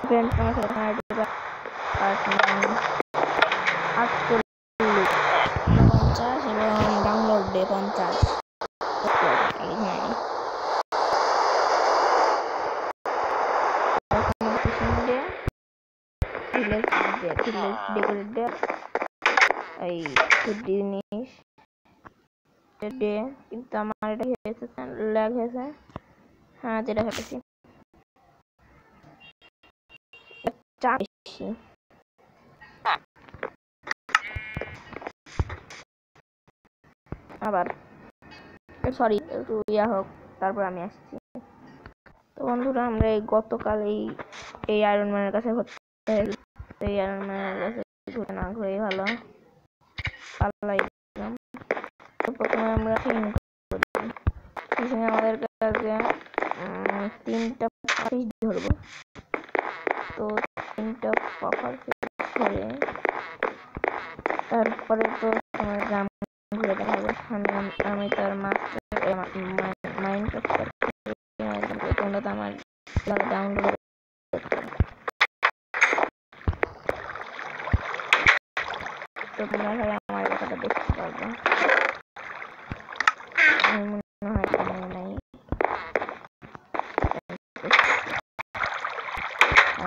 Friends আমার সাথে ID part 48 50 এবং ডাউনলোড ডে 50 ডেকোরেট ডে এই জিনিস ডে কিন্তু আমার এটা হয়েছে ল্যাগ হয়েছে। হ্যাঁ যেটা ঘটেছি বেশি আবার সরি একটু ইয়া হোক তারপর আমি আসছি। তো বন্ধুরা আমরা এই গতকাল এই আয়রন ম্যানের কাছে এই আয়রন ম্যানের কাছে ঘুরে না ঘুরেই ভালো পাল্লাই দিলাম। তো প্রথমে আমরা ফিশিং আমাদের কাছে 3টা ফিশ ধরবো। তো 3টা পাখার ফিশ ধরে তারপরে তো তোমার গ্রাম ঘুরে দেখা হবে। আমি তার মাস্টার মাইনক্রাফট তোমরা তো আমার ডাউনলোড তো তোমরা ভাই আমার কথাটা দেখতে পারবে। আমি মনে হয় জানি নাই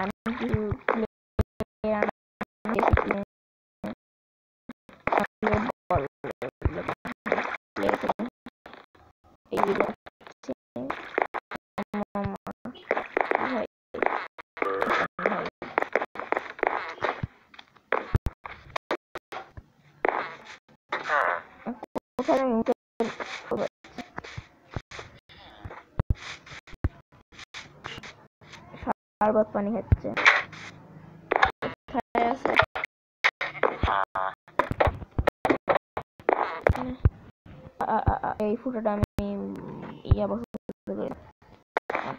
আমি কিছু শরবত পানি খাচ্ছে এই ফুটাটা আমি ইয়া বসে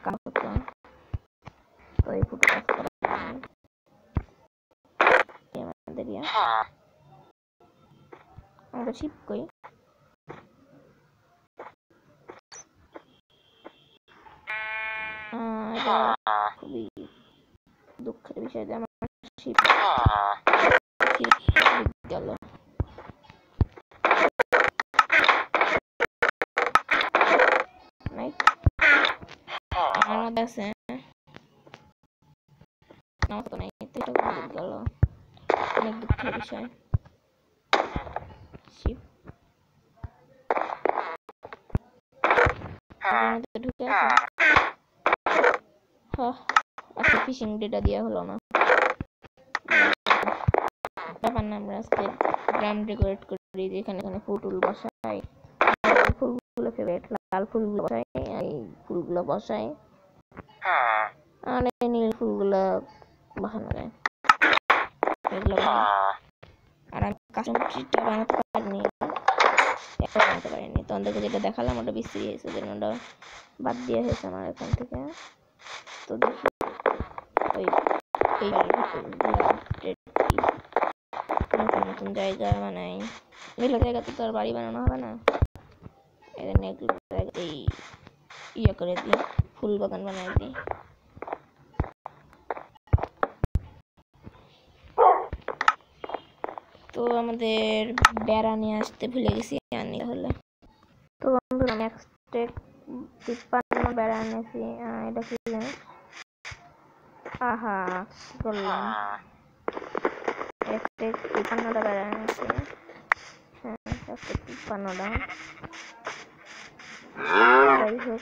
কাম করতাম। তো এই ফুটো কাজ করা আমাদের আমরা শিপ করি। খুবই দুঃখের বিষয় যে আমার শিপ গেল। আমার মধ্যে আছে আমার তো নাই গেল অনেক দুঃখের বিষয়। শিপ ঢুকে আজকে ফিশিং ডেটা দেওয়া হলো না ব্যাপার না। আমরা আজকে গ্রাম ডেকোরেট করি যেখানে ফুল বসাই ফুলগুলো ফেভারিট লাল ফুলগুলো বসাই এই ফুলগুলো বসাই আর এই নীল ফুলগুলো বসানো যায় এগুলো। আর আমি কাস্টম ট্রিটা বানাতে পারিনি তোমাদেরকে যেটা দেখালাম ওটা বিশ্রী হয়েছে যেন ওটা বাদ দেওয়া হয়েছে আমার এখান থেকে। তো দেখি নতুন নতুন জায়গা বানাই। এগুলো জায়গাতে তো আর বাড়ি বানানো হবে না এখানে এগুলো জায়গাতেই ইয়ে করে দিই ফুল বাগান বানাই দিই। তো আমাদের বেড়া নিয়ে আসতে ভুলে গেছি আনি তাহলে। তো বন্ধুরা আমি 53 বেড়া এনেছি। এটা কি জানিস আহা বললাম 53টা বেড়া এনেছি। হ্যাঁ 53টা যাই হোক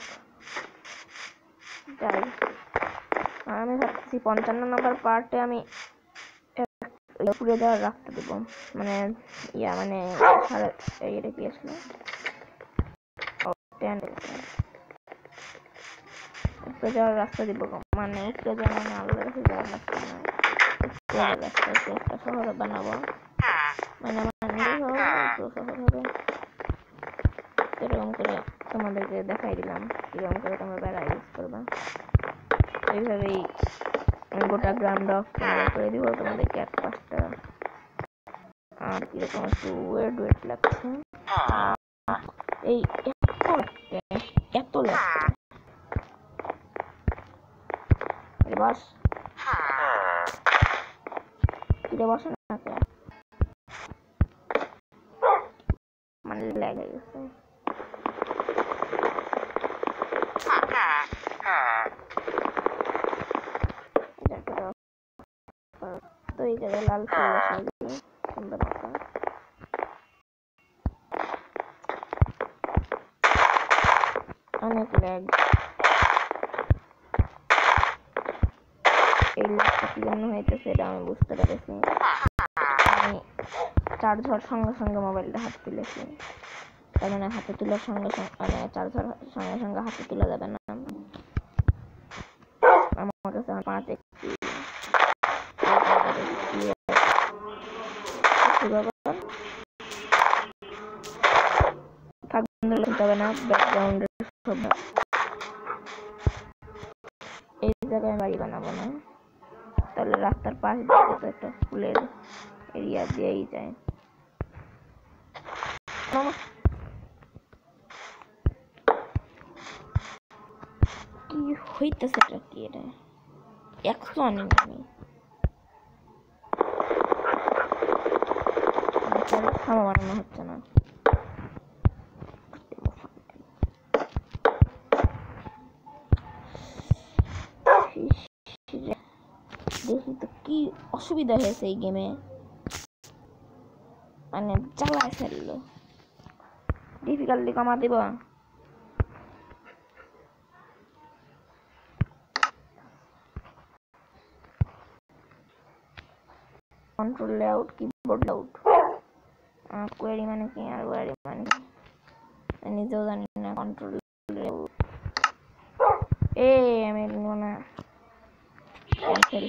আমি ভাবছি 55 নম্বর পার্টে আমি উপরে যাওয়ার রাস্তা দেবো মানে ইয়া মানে এটা কি আসলে উপরে যাওয়ার রাস্তা দিব মানে উপরে যাওয়া মানে আলাদা কাছে যাওয়ার রাস্তা নয় রাস্তা একটা শহর বানাবো মানে আমার নিজের শহর হবে। এরকম করে তোমাদেরকে দেখাই দিলাম কিরকম করে তোমরা বেড়া ইউজ করবা। এইভাবেই আমি গোটা গ্রামটা করে দিব তোমাদেরকে এক পাঁচটা। আর কিরকম একটু ওয়েট লাগছে এই এত লাগছে বাস কিরে বসে না কে মানে লেগে গেছে তো এই জায়গায় লাল ফুল বসাই দিই সুন্দর মতো অনেক ল্যাগ এই ল্যাগটা কি জন্য হইতেছে এটা আমি বুঝতে পেরেছি আমি চার্জ হওয়ার সঙ্গে সঙ্গে মোবাইলটা হাতে তুলেছি তার মানে হাতে তোলার সঙ্গে সঙ্গে মানে চার্জ হওয়ার সঙ্গে সঙ্গে হাতে তোলা যাবে না আমার কাছে 5 হবে না ব্যাকগ্রাউন্ডের শব্দ এই জায়গায় বাড়ি বানাবো না তাহলে রাস্তার পাশ দিয়ে তো একটা ফুলের এরিয়া দিয়েই যায় কি হইতেছে এটা কি এটা 100 আনি আমি খাওয়া বানানো হচ্ছে না দেখি তো কি অসুবিধা হয়েছে এই গেমে মানে জ্বালায় ফেললো ডিফিকাল্টি কমা দিব control layout keyboard layout query মানে কি আর কোয়েরি মানে কি নিজেও জানি না কন্ট্রোল লেআউট আমি না ক্যান্সেল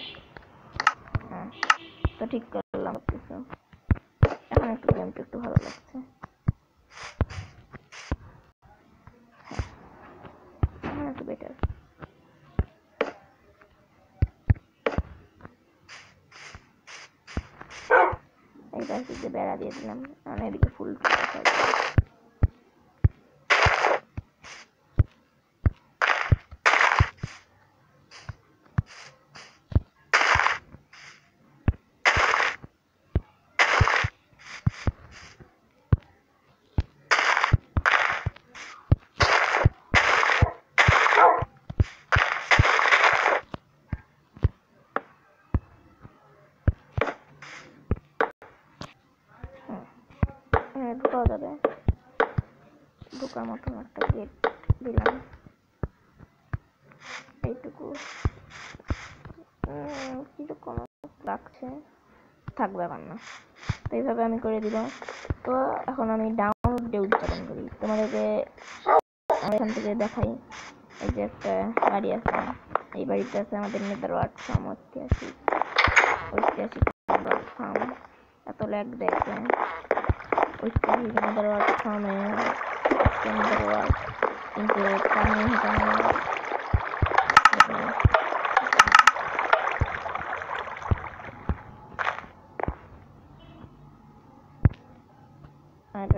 তো ঠিক করলাম কিছু এখন একটু গেমটা একটু ভালো লাগছে এখন একটু বেটার এইবার দিকে বেড়া দিয়ে দিলাম আর এদিকে ফুল ঢুকাও যাবে ঢুকার মতন একটা গেট দিলাম এইটুকু কিরকম লাগছে থাকবে আমার না তো এইভাবে আমি করে দিব তো এখন আমি ডাউনলোড দিয়ে উচ্চারণ করি তোমাদেরকে এখান থেকে দেখাই এই যে একটা বাড়ি আছে এই বাড়িতে আছে আমাদের নেদারওয়ার্ড ফার্ম 88 ফার্ম এত ল্যাগ দেখে ঐতিহাসিক নেদারওয়ার্ড ফার্মে নেদারওয়ার্ড কিন্তু পানি হটানো আর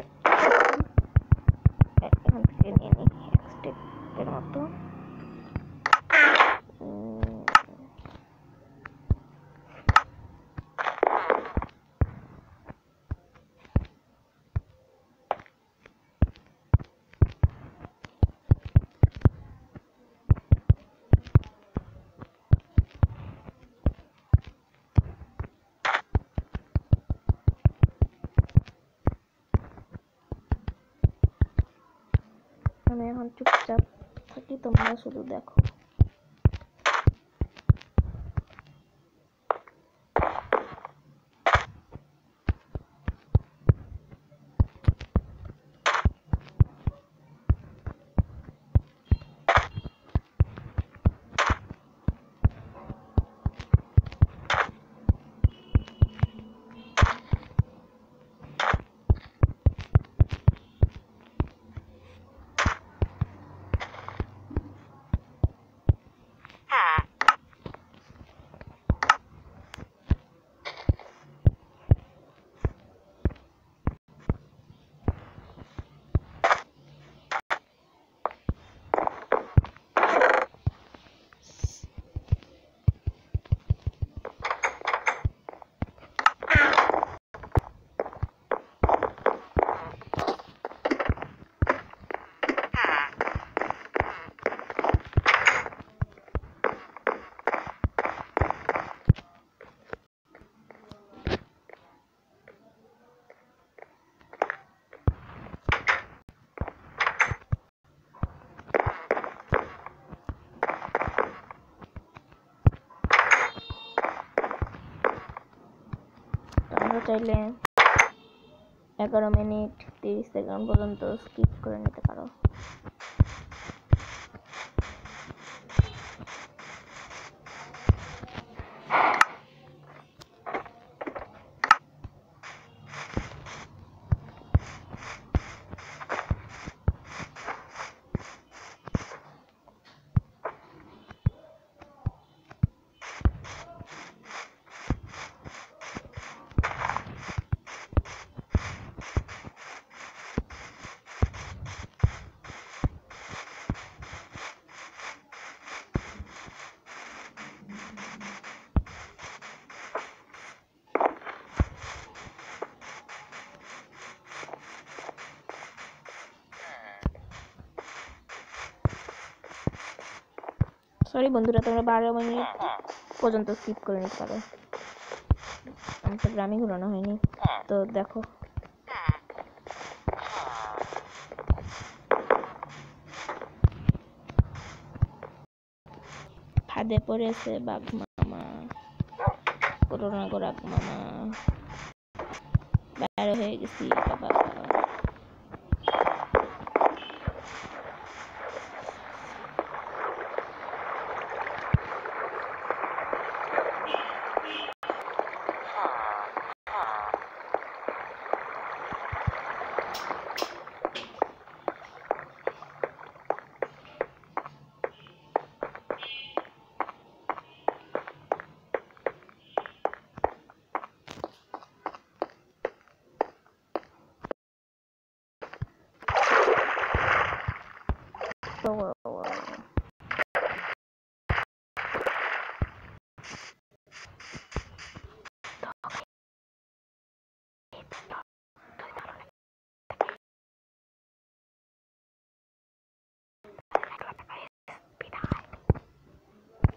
এখান থেকে নিয়ে নিই এক স্টেপের মতো আমি এখন চুপচাপ থাকি তোমরা শুধু দেখো চাইলে 11 মিনিট 30 সেকেন্ড পর্যন্ত স্কিপ করে নিতে পারো। সরি বন্ধুরা, তোমরা 12 মিনিট পর্যন্ত স্কিপ করে নিতে পারো। আমার তো গ্রামে ঘুরানো হয়নি, তো দেখো। ফাঁদে পড়েছে বাঘ মামা, করোনা গোরাক মামা, বাইরে হয়ে গেছি বাবা।